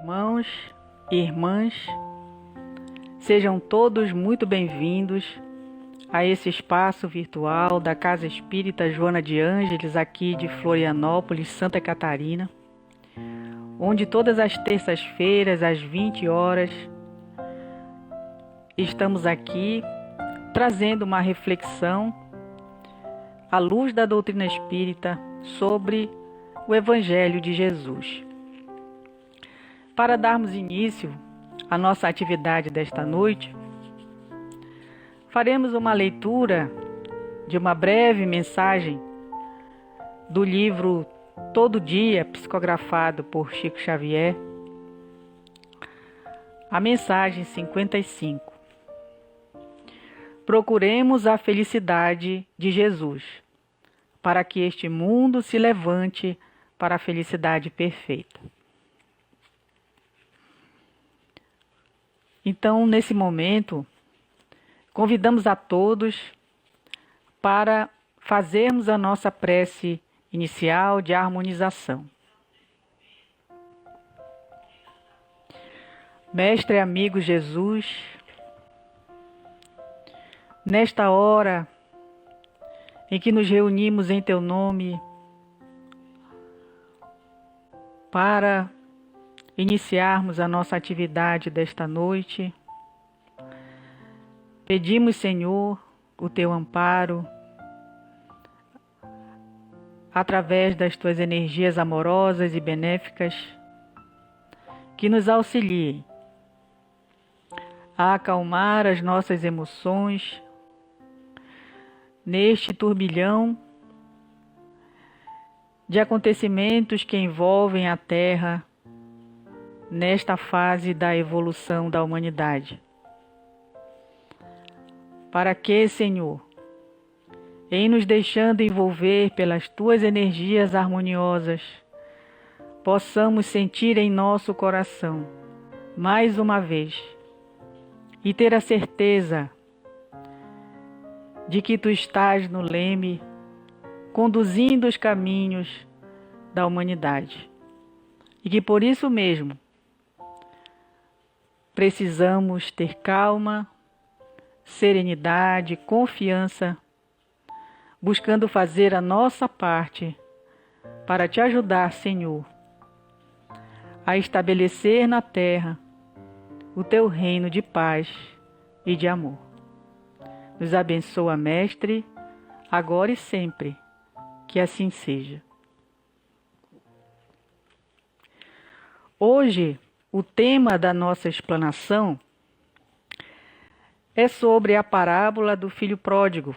Irmãos e irmãs, sejam todos muito bem-vindos a esse espaço virtual da Casa Espírita Joana de Ângeles, aqui de Florianópolis, Santa Catarina, onde todas as terças-feiras, às 20 horas, estamos aqui trazendo uma reflexão à luz da doutrina espírita sobre o Evangelho de Jesus. Para darmos início à nossa atividade desta noite, faremos uma leitura de uma breve mensagem do livro Todo Dia, psicografado por Chico Xavier, a mensagem 55. Procuremos a felicidade de Jesus, para que este mundo se levante para a felicidade perfeita. Então, nesse momento, convidamos a todos para fazermos a nossa prece inicial de harmonização. Mestre amigo Jesus, nesta hora em que nos reunimos em Teu nome para iniciarmos a nossa atividade desta noite, pedimos, Senhor, o Teu amparo através das Tuas energias amorosas e benéficas que nos auxiliem a acalmar as nossas emoções neste turbilhão de acontecimentos que envolvem a Terra nesta fase da evolução da humanidade. Para que, Senhor, em nos deixando envolver pelas Tuas energias harmoniosas, possamos sentir em nosso coração, mais uma vez, e ter a certeza de que Tu estás no leme, conduzindo os caminhos da humanidade. E que por isso mesmo, precisamos ter calma, serenidade, confiança, buscando fazer a nossa parte para Te ajudar, Senhor, a estabelecer na terra o Teu reino de paz e de amor. Nos abençoa, Mestre, agora e sempre, que assim seja. Hoje, o tema da nossa explanação é sobre a parábola do filho pródigo,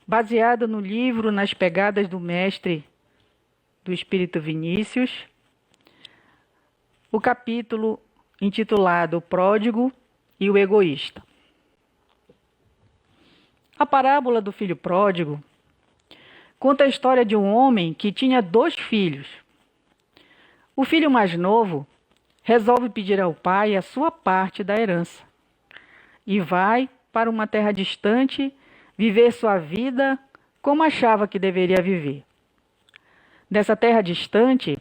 baseado no livro Nas Pegadas do Mestre, do Espírito Vinícius, o capítulo intitulado O Pródigo e o Egoísta. A parábola do filho pródigo conta a história de um homem que tinha 2 filhos. O filho mais novo resolve pedir ao pai a sua parte da herança e vai para uma terra distante viver sua vida como achava que deveria viver. Nessa terra distante,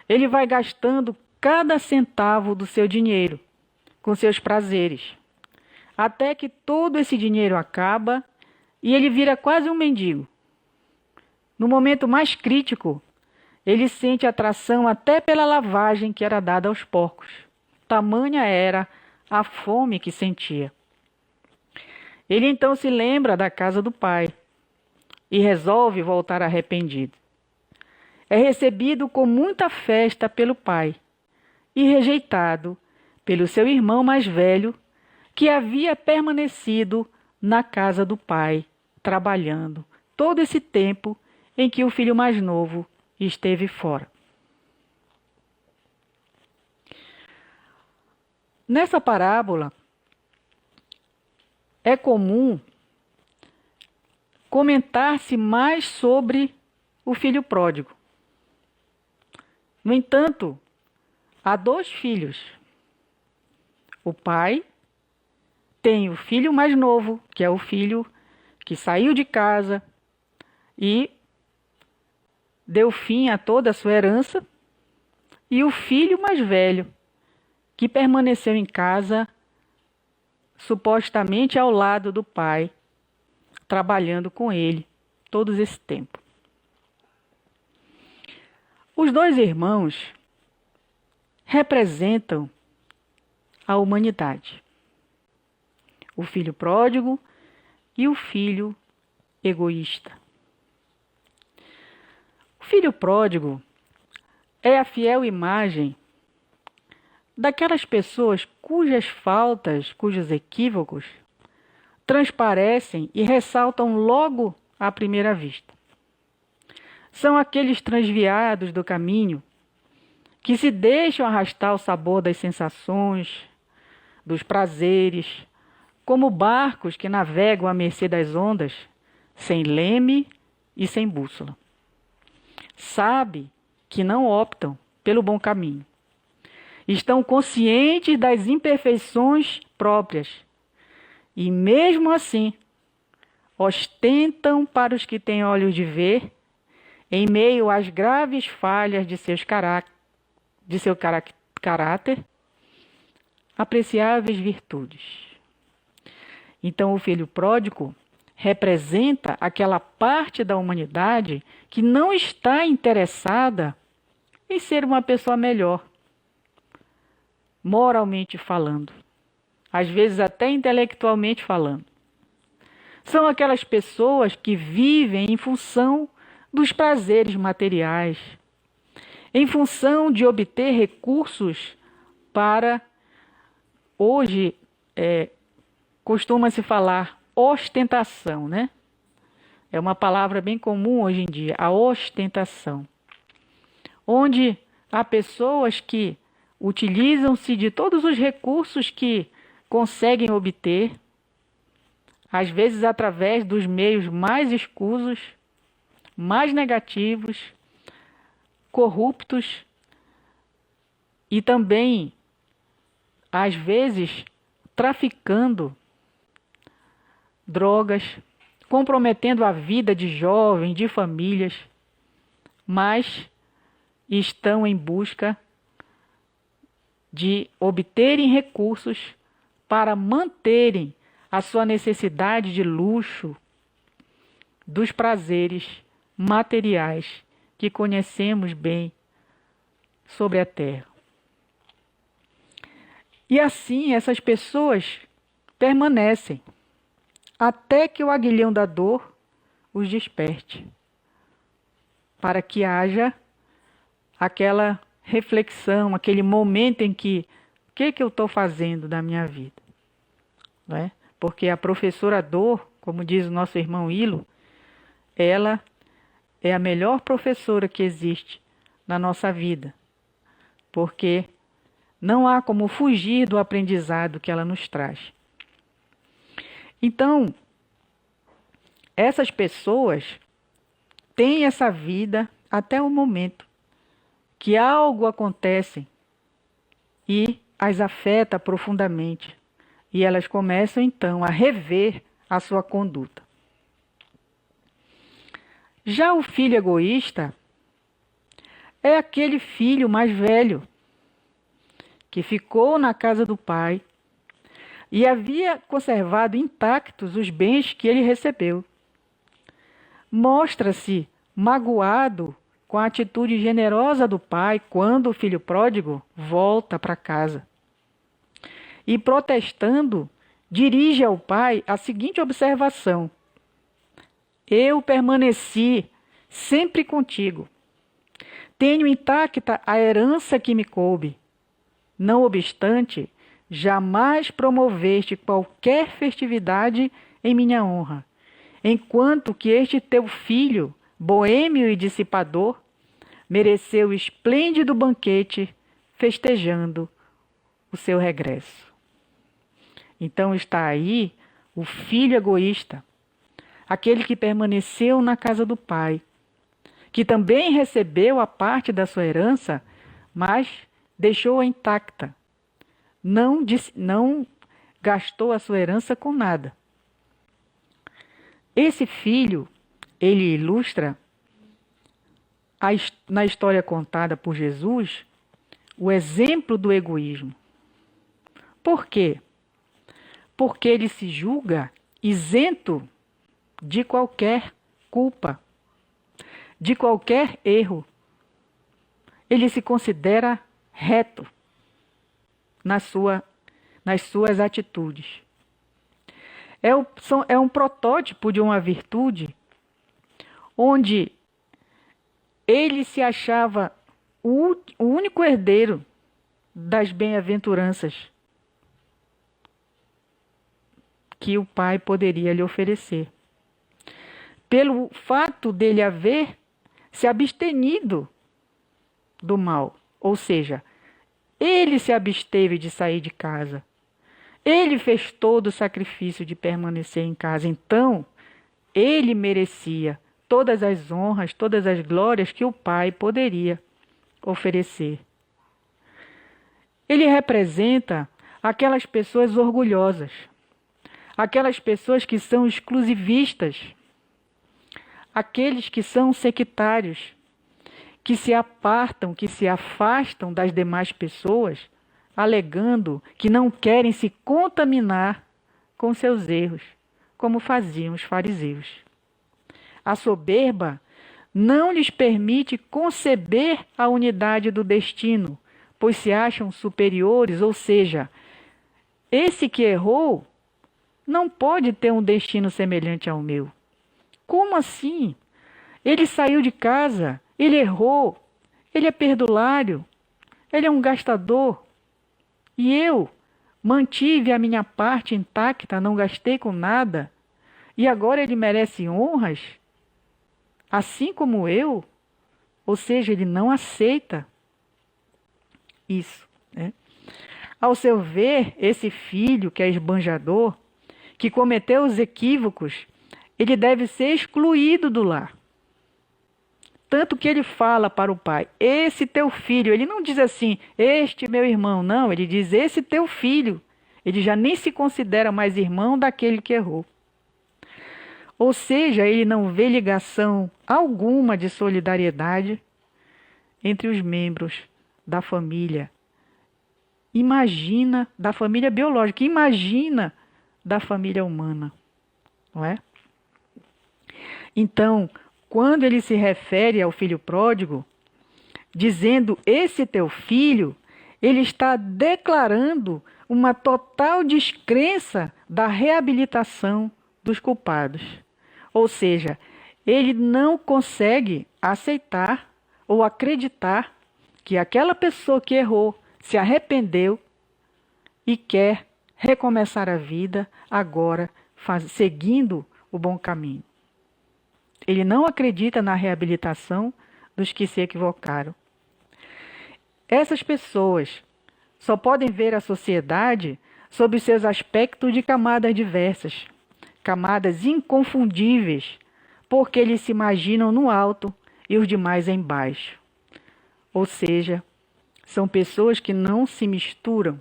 ele vai gastando cada centavo do seu dinheiro com seus prazeres, até que todo esse dinheiro acaba e ele vira quase um mendigo. No momento mais crítico, ele sente atração até pela lavagem que era dada aos porcos. Tamanha era a fome que sentia. Ele então se lembra da casa do pai e resolve voltar arrependido. É recebido com muita festa pelo pai e rejeitado pelo seu irmão mais velho, que havia permanecido na casa do pai, trabalhando todo esse tempo em que o filho mais novo esteve fora. Nessa parábola, é comum comentar-se mais sobre o filho pródigo. No entanto, há 2 filhos. O pai tem o filho mais novo, que é o filho que saiu de casa e deu fim a toda a sua herança, e o filho mais velho, que permaneceu em casa, supostamente ao lado do pai, trabalhando com ele todo esse tempo. Os dois irmãos representam a humanidade. O filho pródigo e o filho egoísta. O filho pródigo é a fiel imagem daquelas pessoas cujas faltas, cujos equívocos transparecem e ressaltam logo à primeira vista. São aqueles transviados do caminho que se deixam arrastar ao sabor das sensações, dos prazeres, como barcos que navegam à mercê das ondas, sem leme e sem bússola. Sabe que não optam pelo bom caminho. Estão conscientes das imperfeições próprias e, mesmo assim, ostentam para os que têm olhos de ver, em meio às graves falhas de seu caráter, apreciáveis virtudes. Então, o filho pródigo representa aquela parte da humanidade que não está interessada em ser uma pessoa melhor, moralmente falando, às vezes até intelectualmente falando. São aquelas pessoas que vivem em função dos prazeres materiais, em função de obter recursos para, hoje, costuma-se falar ostentação, né? É uma palavra bem comum hoje em dia, a ostentação. Onde há pessoas que utilizam-se de todos os recursos que conseguem obter, às vezes através dos meios mais escusos, mais negativos, corruptos e também, às vezes, traficando drogas, comprometendo a vida de jovens, de famílias, mas estão em busca de obterem recursos para manterem a sua necessidade de luxo, dos prazeres materiais que conhecemos bem sobre a terra. E assim essas pessoas permanecem até que o aguilhão da dor os desperte, para que haja aquela reflexão, aquele momento em que, o que eu estou fazendo da minha vida? Não é? Porque a professora dor, como diz o nosso irmão Hilo, ela é a melhor professora que existe na nossa vida, porque não há como fugir do aprendizado que ela nos traz. Então, essas pessoas têm essa vida até o momento que algo acontece e as afeta profundamente. E elas começam, então, a rever a sua conduta. Já o filho egoísta é aquele filho mais velho que ficou na casa do pai e havia conservado intactos os bens que ele recebeu. Mostra-se magoado com a atitude generosa do pai quando o filho pródigo volta para casa. E protestando, dirige ao pai a seguinte observação: eu permaneci sempre contigo. Tenho intacta a herança que me coube. Não obstante, jamais promoveste qualquer festividade em minha honra, enquanto que este teu filho, boêmio e dissipador, mereceu esplêndido banquete festejando o seu regresso. Então está aí o filho egoísta, aquele que permaneceu na casa do pai, que também recebeu a parte da sua herança, mas deixou-a intacta. Não gastou a sua herança com nada. Esse filho, ele ilustra, na história contada por Jesus, o exemplo do egoísmo. Por quê? Porque ele se julga isento de qualquer culpa, de qualquer erro. Ele se considera reto nas suas atitudes. É um protótipo de uma virtude onde ele se achava o único herdeiro das bem-aventuranças que o Pai poderia lhe oferecer. Pelo fato dele haver se abstenido do mal, ou seja, ele se absteve de sair de casa. Ele fez todo o sacrifício de permanecer em casa. Então, ele merecia todas as honras, todas as glórias que o Pai poderia oferecer. Ele representa aquelas pessoas orgulhosas, aquelas pessoas que são exclusivistas, aqueles que são sectários, que se apartam, que se afastam das demais pessoas, alegando que não querem se contaminar com seus erros, como faziam os fariseus. A soberba não lhes permite conceber a unidade do destino, pois se acham superiores, ou seja, esse que errou não pode ter um destino semelhante ao meu. Como assim? Ele saiu de casa, ele errou, ele é perdulário, ele é um gastador. E eu mantive a minha parte intacta, não gastei com nada, e agora ele merece honras, assim como eu? Ou seja, ele não aceita isso, né? Ao seu ver, esse filho que é esbanjador, que cometeu os equívocos, ele deve ser excluído do lar. Tanto que ele fala para o pai, esse teu filho, ele não diz assim, este meu irmão, não, ele diz esse teu filho. Ele já nem se considera mais irmão daquele que errou. Ou seja, ele não vê ligação alguma de solidariedade entre os membros da família. Imagina, da família biológica, imagina da família humana, não é? Então, quando ele se refere ao filho pródigo, dizendo esse teu filho, ele está declarando uma total descrença da reabilitação dos culpados. Ou seja, ele não consegue aceitar ou acreditar que aquela pessoa que errou se arrependeu e quer recomeçar a vida agora, seguindo o bom caminho. Ele não acredita na reabilitação dos que se equivocaram. Essas pessoas só podem ver a sociedade sob seus aspectos de camadas diversas, camadas inconfundíveis, porque eles se imaginam no alto e os demais embaixo. Ou seja, são pessoas que não se misturam,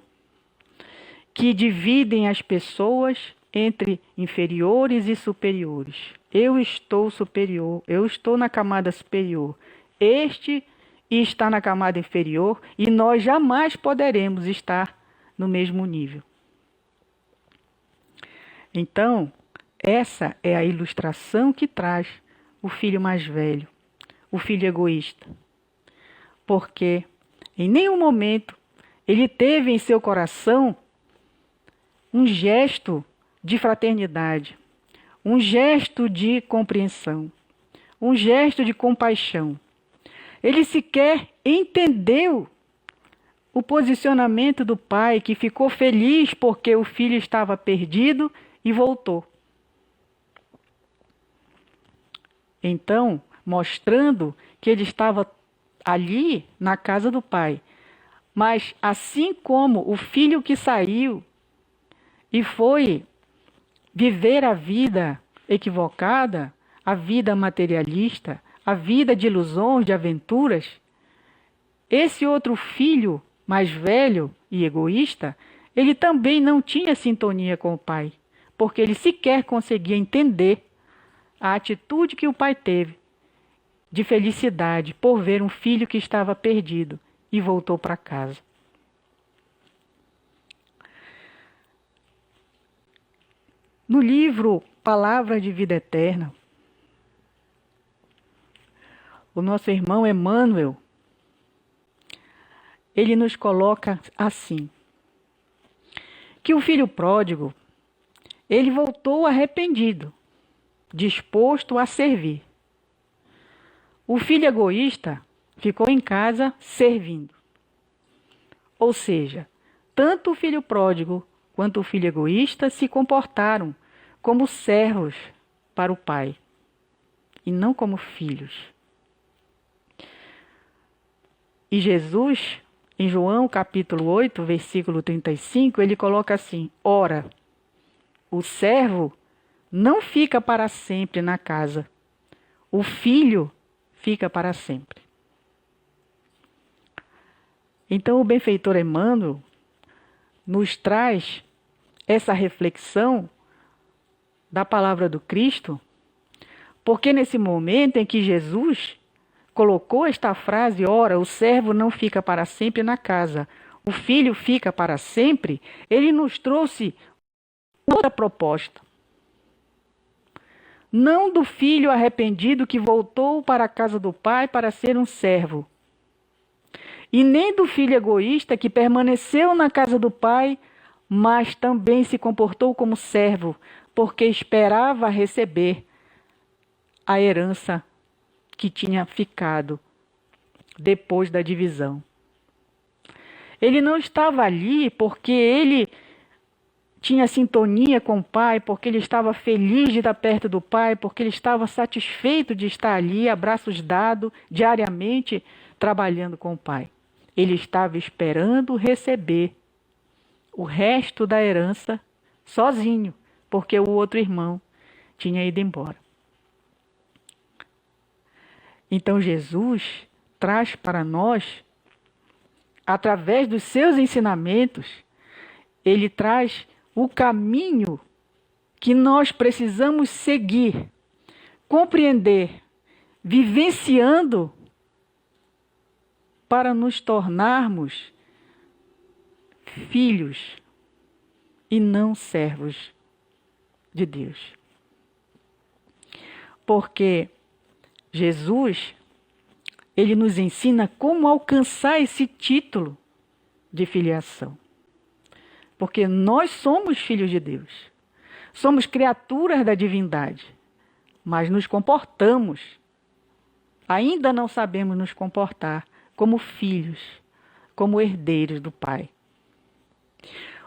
que dividem as pessoas entre inferiores e superiores. Eu estou superior, eu estou na camada superior. Este está na camada inferior e nós jamais poderemos estar no mesmo nível. Então, essa é a ilustração que traz o filho mais velho, o filho egoísta. Porque em nenhum momento ele teve em seu coração um gesto de fraternidade, um gesto de compreensão, um gesto de compaixão. Ele sequer entendeu o posicionamento do pai, que ficou feliz porque o filho estava perdido e voltou. Então, mostrando que ele estava ali na casa do pai. Mas assim como o filho que saiu e foi viver a vida equivocada, a vida materialista, a vida de ilusões, de aventuras, esse outro filho mais velho e egoísta, ele também não tinha sintonia com o pai, porque ele sequer conseguia entender a atitude que o pai teve de felicidade por ver um filho que estava perdido e voltou para casa. No livro Palavra de Vida Eterna, o nosso irmão Emmanuel, ele nos coloca assim, que o filho pródigo, ele voltou arrependido, disposto a servir. O filho egoísta ficou em casa servindo. Ou seja, tanto o filho pródigo quanto o filho egoísta se comportaram como servos para o pai, e não como filhos. E Jesus, em João capítulo 8, versículo 35, ele coloca assim: ora, o servo não fica para sempre na casa, o filho fica para sempre. Então o benfeitor Emmanuel nos traz essa reflexão da palavra do Cristo, porque nesse momento em que Jesus colocou esta frase, ora, o servo não fica para sempre na casa, o filho fica para sempre, ele nos trouxe outra proposta. Não do filho arrependido que voltou para a casa do pai para ser um servo, e nem do filho egoísta que permaneceu na casa do pai, mas também se comportou como servo, porque esperava receber a herança que tinha ficado depois da divisão. Ele não estava ali porque ele tinha sintonia com o pai, porque ele estava feliz de estar perto do pai, porque ele estava satisfeito de estar ali, abraços dados, diariamente trabalhando com o pai. Ele estava esperando receber o resto da herança sozinho, porque o outro irmão tinha ido embora. Então Jesus traz para nós, através dos seus ensinamentos, ele traz o caminho que nós precisamos seguir, compreender, vivenciando para nos tornarmos filhos e não servos de Deus. Porque Jesus, ele nos ensina como alcançar esse título de filiação. Porque nós somos filhos de Deus. Somos criaturas da divindade. Mas nos comportamos. Ainda não sabemos nos comportar como filhos, como herdeiros do Pai.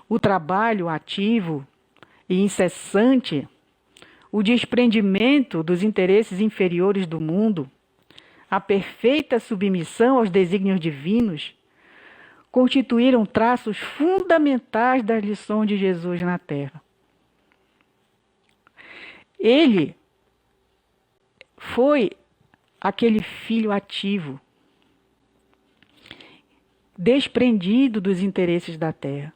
O trabalho ativo e incessante, o desprendimento dos interesses inferiores do mundo, a perfeita submissão aos desígnios divinos, constituíram traços fundamentais das lições de Jesus na Terra. Ele foi aquele filho ativo, desprendido dos interesses da terra.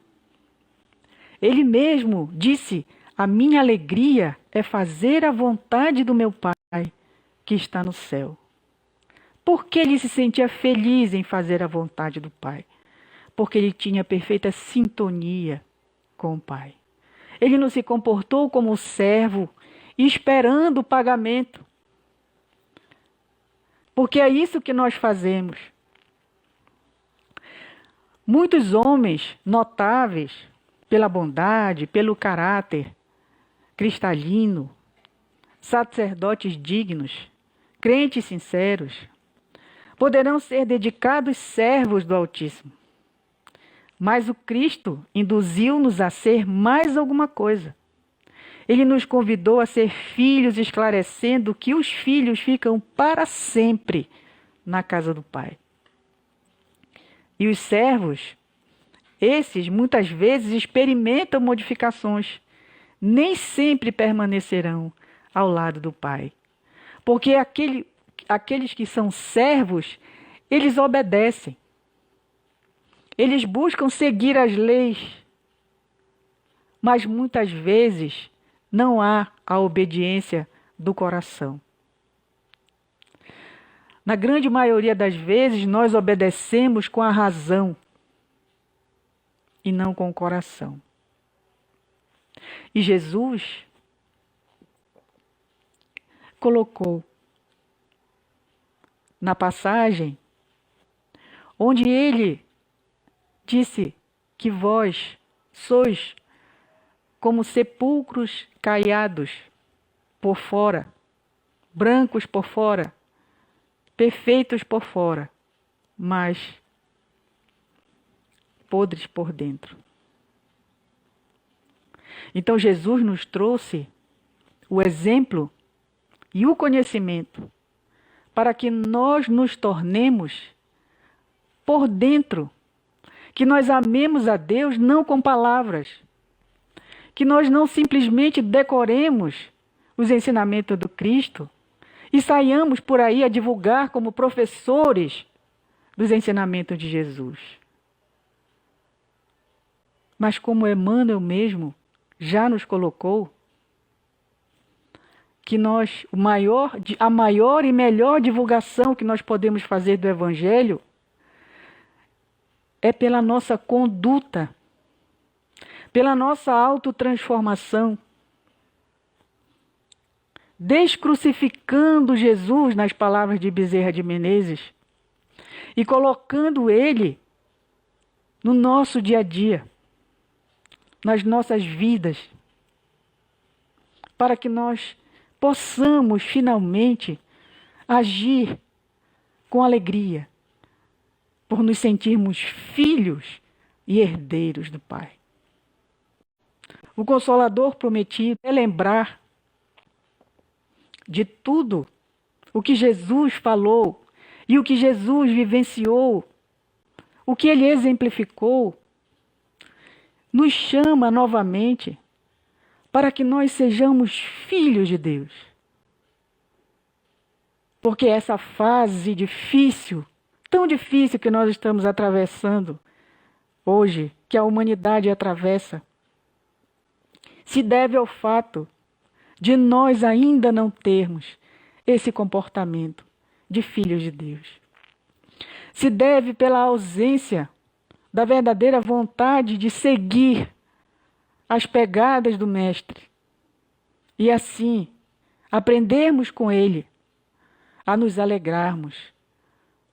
Ele mesmo disse: a minha alegria é fazer a vontade do meu Pai que está no céu. Porque ele se sentia feliz em fazer a vontade do Pai? Porque ele tinha perfeita sintonia com o Pai. Ele não se comportou como servo, esperando o pagamento. Porque é isso que nós fazemos. Muitos homens notáveis pela bondade, pelo caráter cristalino, sacerdotes dignos, crentes sinceros, poderão ser dedicados servos do Altíssimo. Mas o Cristo induziu-nos a ser mais alguma coisa. Ele nos convidou a ser filhos, esclarecendo que os filhos ficam para sempre na casa do Pai. E os servos, esses muitas vezes experimentam modificações, nem sempre permanecerão ao lado do Pai. Porque aqueles que são servos, eles obedecem. Eles buscam seguir as leis, mas muitas vezes não há a obediência do coração. Na grande maioria das vezes, nós obedecemos com a razão e não com o coração. E Jesus colocou na passagem onde ele disse que vós sois como sepulcros caiados por fora, brancos por fora, perfeitos por fora, mas podres por dentro. Então Jesus nos trouxe o exemplo e o conhecimento para que nós nos tornemos por dentro, que nós amemos a Deus não com palavras, que nós não simplesmente decoremos os ensinamentos do Cristo e saiamos por aí a divulgar como professores dos ensinamentos de Jesus. Mas como Emmanuel mesmo já nos colocou, que a maior e melhor divulgação que nós podemos fazer do Evangelho é pela nossa conduta, pela nossa autotransformação, descrucificando Jesus, nas palavras de Bezerra de Menezes, e colocando Ele no nosso dia a dia, nas nossas vidas, para que nós possamos finalmente agir com alegria, por nos sentirmos filhos e herdeiros do Pai. O Consolador prometido é lembrar de tudo o que Jesus falou e o que Jesus vivenciou, o que Ele exemplificou, nos chama novamente para que nós sejamos filhos de Deus. Porque essa fase difícil, tão difícil que nós estamos atravessando hoje, que a humanidade atravessa, se deve ao fato de nós ainda não termos esse comportamento de filhos de Deus. Se deve pela ausência da verdadeira vontade de seguir as pegadas do Mestre e assim aprendermos com Ele a nos alegrarmos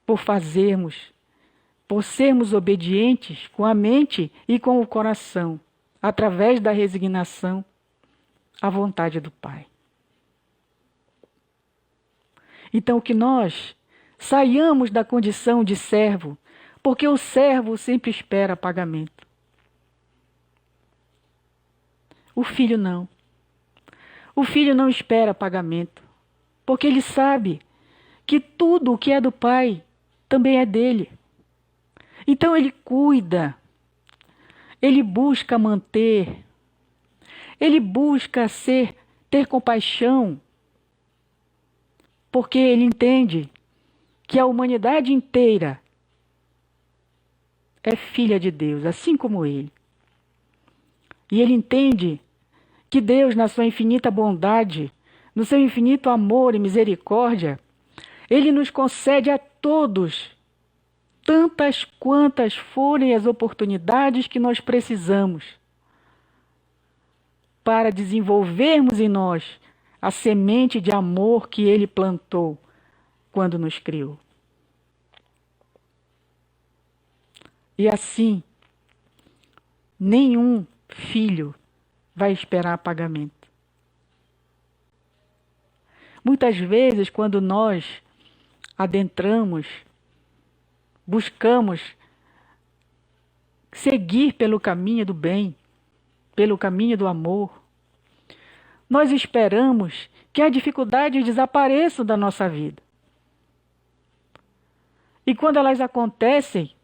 por sermos obedientes com a mente e com o coração, através da resignação à vontade do Pai. Então que nós saiamos da condição de servo, porque o servo sempre espera pagamento. O filho não. O filho não espera pagamento, porque ele sabe que tudo o que é do Pai também é dele. Então ele cuida, ele busca manter, ele busca ter compaixão, porque ele entende que a humanidade inteira é filha de Deus, assim como ele. E ele entende que Deus, na sua infinita bondade, no seu infinito amor e misericórdia, Ele nos concede a todos tantas quantas forem as oportunidades que nós precisamos para desenvolvermos em nós a semente de amor que Ele plantou quando nos criou. E assim, nenhum filho vai esperar pagamento. Muitas vezes, quando nós adentramos, buscamos seguir pelo caminho do bem, pelo caminho do amor, nós esperamos que as dificuldades desapareçam da nossa vida. E quando elas acontecem,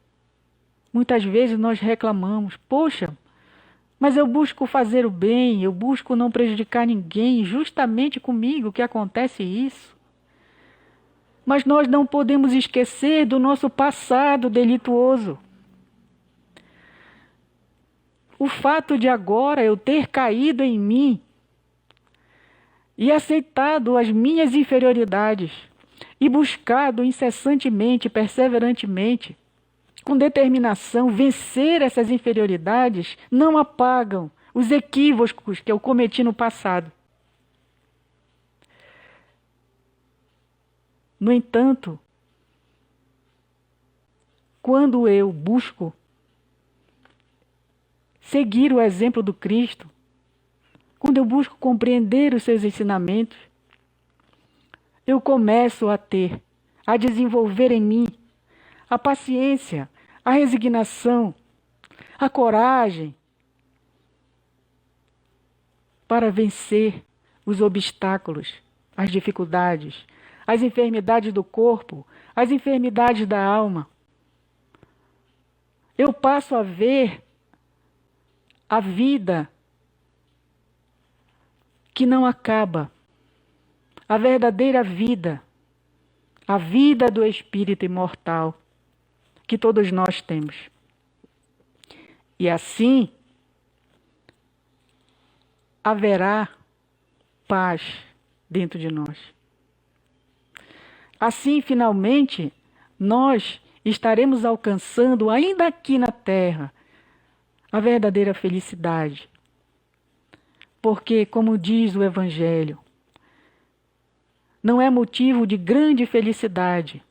muitas vezes nós reclamamos: poxa, mas eu busco fazer o bem, eu busco não prejudicar ninguém, justamente comigo que acontece isso. Mas nós não podemos esquecer do nosso passado delituoso. O fato de agora eu ter caído em mim e aceitado as minhas inferioridades, e buscado incessantemente, perseverantemente, com determinação, vencer essas inferioridades, não apagam os equívocos que eu cometi no passado. No entanto, quando eu busco seguir o exemplo do Cristo, quando eu busco compreender os seus ensinamentos, eu começo a desenvolver em mim a paciência, a resignação, a coragem para vencer os obstáculos, as dificuldades, as enfermidades do corpo, as enfermidades da alma. Eu passo a ver a vida que não acaba, a verdadeira vida, a vida do espírito imortal que todos nós temos. E assim haverá paz dentro de nós. Assim, finalmente, nós estaremos alcançando, ainda aqui na terra, a verdadeira felicidade. Porque, como diz o Evangelho, não é motivo de grande felicidade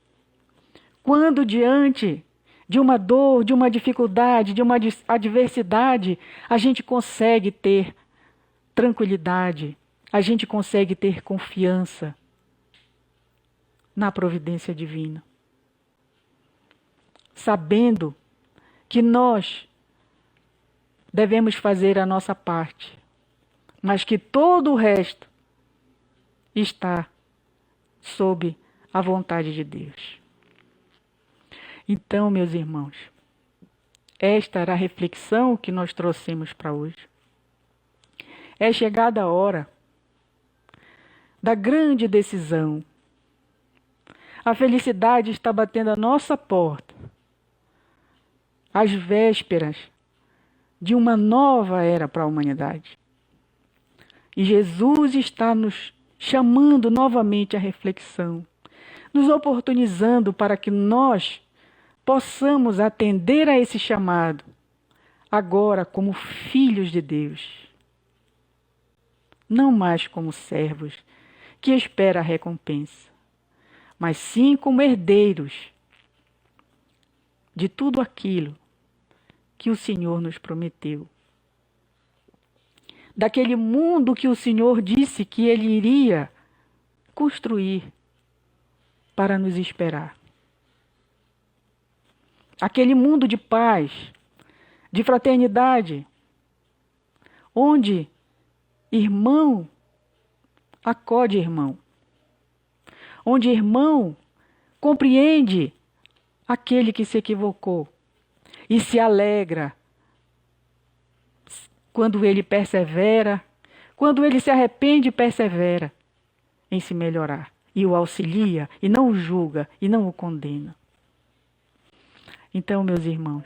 quando diante de uma dor, de uma dificuldade, de uma adversidade, a gente consegue ter tranquilidade, a gente consegue ter confiança na providência divina, sabendo que nós devemos fazer a nossa parte, mas que todo o resto está sob a vontade de Deus. Então, meus irmãos, esta era a reflexão que nós trouxemos para hoje. É chegada a hora da grande decisão. A felicidade está batendo à nossa porta, às vésperas de uma nova era para a humanidade. E Jesus está nos chamando novamente à reflexão, nos oportunizando para que nós possamos atender a esse chamado, agora como filhos de Deus, não mais como servos que esperam a recompensa, mas sim como herdeiros de tudo aquilo que o Senhor nos prometeu. Daquele mundo que o Senhor disse que Ele iria construir para nos esperar. Aquele mundo de paz, de fraternidade, onde irmão acode irmão, onde irmão compreende aquele que se equivocou e se alegra quando ele persevera, quando ele se arrepende e persevera em se melhorar, e o auxilia, e não o julga, e não o condena. Então, meus irmãos,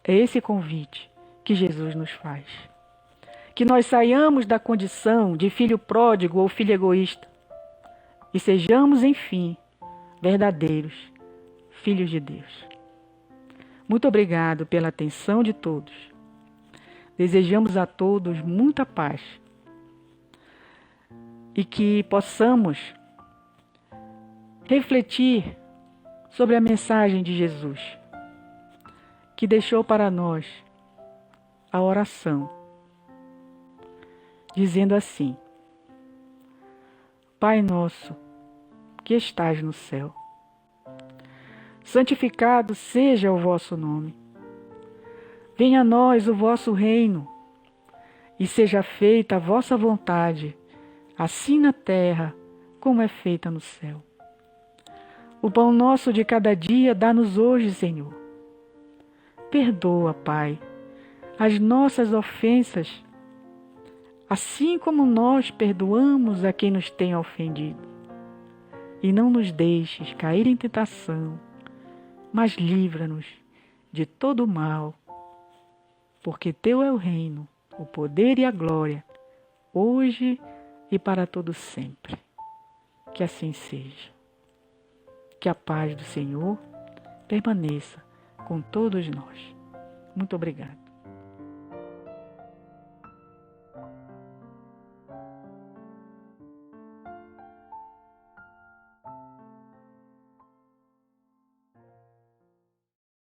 é esse convite que Jesus nos faz. Que nós saiamos da condição de filho pródigo ou filho egoísta e sejamos, enfim, verdadeiros filhos de Deus. Muito obrigado pela atenção de todos. Desejamos a todos muita paz e que possamos refletir sobre a mensagem de Jesus, que deixou para nós a oração, dizendo assim: Pai nosso, que estás no céu, santificado seja o vosso nome. Venha a nós o vosso reino, e seja feita a vossa vontade, assim na terra como é feita no céu. O pão nosso de cada dia dá-nos hoje, Senhor. Perdoa, Pai, as nossas ofensas, assim como nós perdoamos a quem nos tem ofendido. E não nos deixes cair em tentação, mas livra-nos de todo o mal, porque Teu é o reino, o poder e a glória, hoje e para todo sempre. Que assim seja. Que a paz do Senhor permaneça com todos nós. Muito obrigado.